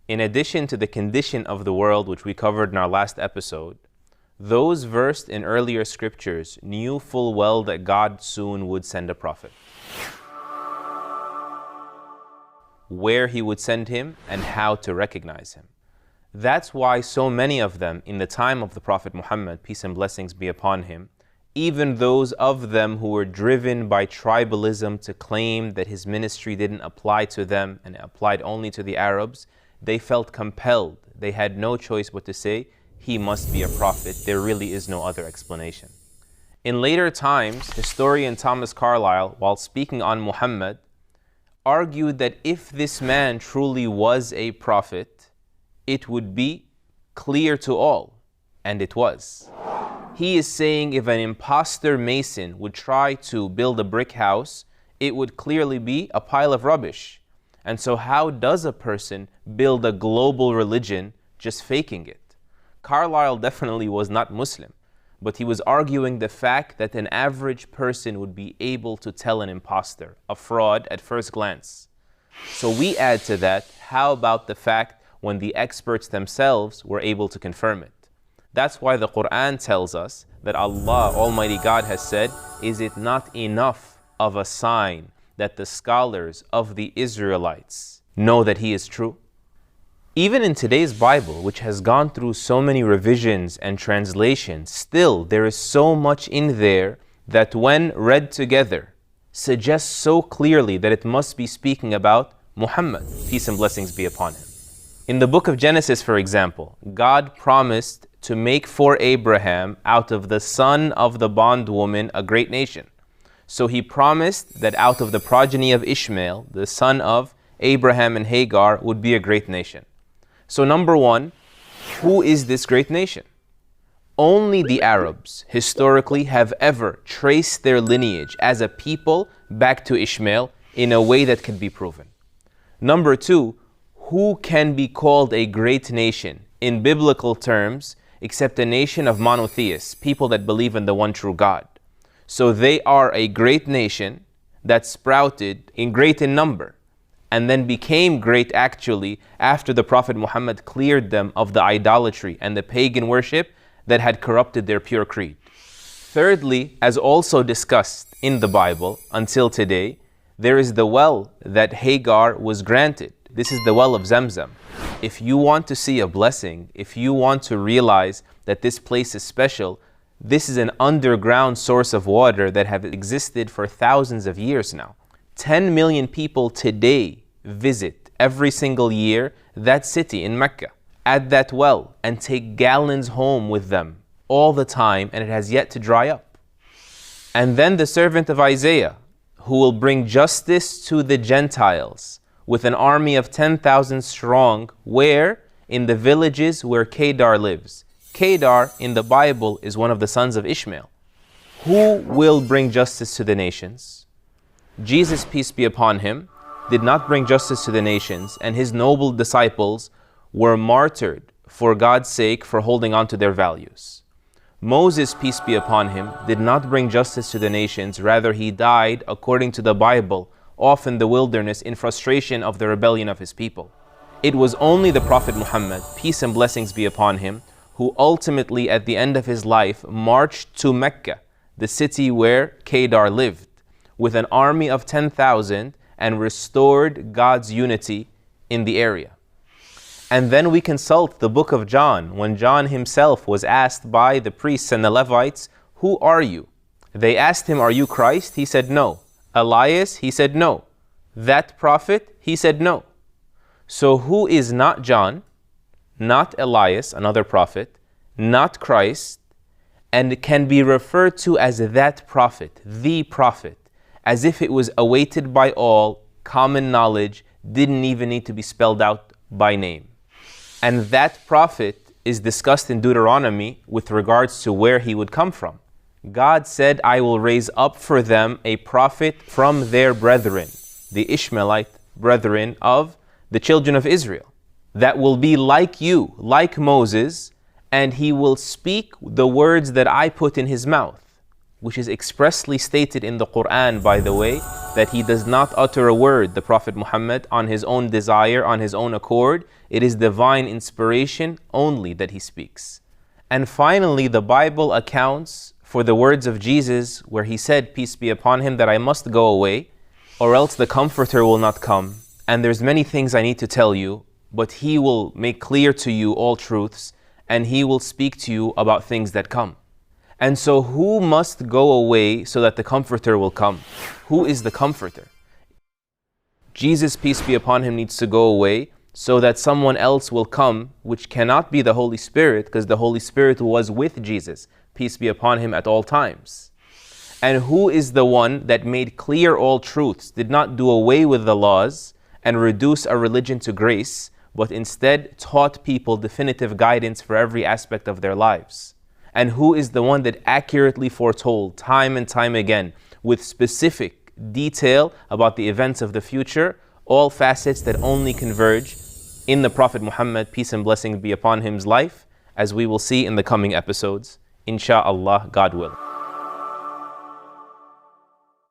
In addition to the condition of the world, which we covered in our last episode, those versed in earlier scriptures knew full well that God soon would send a prophet, where he would send him and how to recognize him. That's why so many of them in the time of the Prophet Muhammad, peace and blessings be upon him, even those of them who were driven by tribalism to claim that his ministry didn't apply to them and it applied only to the Arabs, they felt compelled. They had no choice but to say, he must be a prophet. There really is no other explanation. In later times, historian Thomas Carlyle, while speaking on Muhammad, argued that if this man truly was a prophet, it would be clear to all, and it was. He is saying if an imposter mason would try to build a brick house, it would clearly be a pile of rubbish. And so how does a person build a global religion just faking it? Carlyle definitely was not Muslim, but he was arguing the fact that an average person would be able to tell an imposter, a fraud at first glance. So we add to that, how about the fact when the experts themselves were able to confirm it? That's why the Quran tells us that Allah, Almighty God, has said, is it not enough of a sign that the scholars of the Israelites know that He is true? Even in today's Bible, which has gone through so many revisions and translations, still there is so much in there that when read together suggests so clearly that it must be speaking about Muhammad, peace and blessings be upon him. In the book of Genesis, for example, God promised to make for Abraham out of the son of the bondwoman a great nation. So He promised that out of the progeny of Ishmael, the son of Abraham and Hagar, would be a great nation. So number one, who is this great nation? Only the Arabs historically have ever traced their lineage as a people back to Ishmael in a way that can be proven. Number two, who can be called a great nation in biblical terms except a nation of monotheists, people that believe in the one true God? So they are a great nation that sprouted great in number and then became great actually after the Prophet Muhammad cleared them of the idolatry and the pagan worship that had corrupted their pure creed. Thirdly, as also discussed in the Bible until today, there is the well that Hagar was granted. This is the well of Zamzam. If you want to see a blessing, if you want to realize that this place is special, this is an underground source of water that have existed for thousands of years now. 10 million people today visit every single year that city in Mecca at that well and take gallons home with them all the time, and it has yet to dry up. And then the servant of Isaiah, who will bring justice to the Gentiles with an army of 10,000 strong, where? In the villages where Kedar lives. Kedar in the Bible is one of the sons of Ishmael. Who will bring justice to the nations? Jesus, peace be upon him, did not bring justice to the nations, and his noble disciples were martyred for God's sake for holding on to their values. Moses, peace be upon him, did not bring justice to the nations, rather he died, according to the Bible, off in the wilderness in frustration of the rebellion of his people. It was only the Prophet Muhammad, peace and blessings be upon him, who ultimately at the end of his life marched to Mecca, the city where Kedar lived, with an army of 10,000 and restored God's unity in the area. And then we consult the book of John, when John himself was asked by the priests and the Levites, who are you? They asked him, are you Christ? He said, no. Elias? He said, no. That prophet? He said, no. So who is not John, not Elias, another prophet, not Christ, and can be referred to as that prophet, the prophet, as if it was awaited by all, common knowledge, didn't even need to be spelled out by name. And that prophet is discussed in Deuteronomy with regards to where he would come from. God said, I will raise up for them a prophet from their brethren, the Ishmaelite brethren of the children of Israel, that will be like you, like Moses, and he will speak the words that I put in his mouth. which is expressly stated in the Quran, by the way, that he does not utter a word, the Prophet Muhammad, on his own desire, on his own accord. It is divine inspiration only that he speaks. And finally, the Bible accounts for the words of Jesus where he said, peace be upon him, that I must go away, or else the Comforter will not come. And there's many things I need to tell you, but he will make clear to you all truths, and he will speak to you about things that come. And so who must go away so that the Comforter will come? Who is the Comforter? Jesus, peace be upon him, needs to go away so that someone else will come, which cannot be the Holy Spirit, because the Holy Spirit was with Jesus, peace be upon him, at all times. And who is the one that made clear all truths, did not do away with the laws and reduce a religion to grace, but instead taught people definitive guidance for every aspect of their lives? And who is the one that accurately foretold time and time again with specific detail about the events of the future, all facets that only converge in the Prophet Muhammad, peace and blessings be upon him's life, as we will see in the coming episodes, insha'Allah, God will.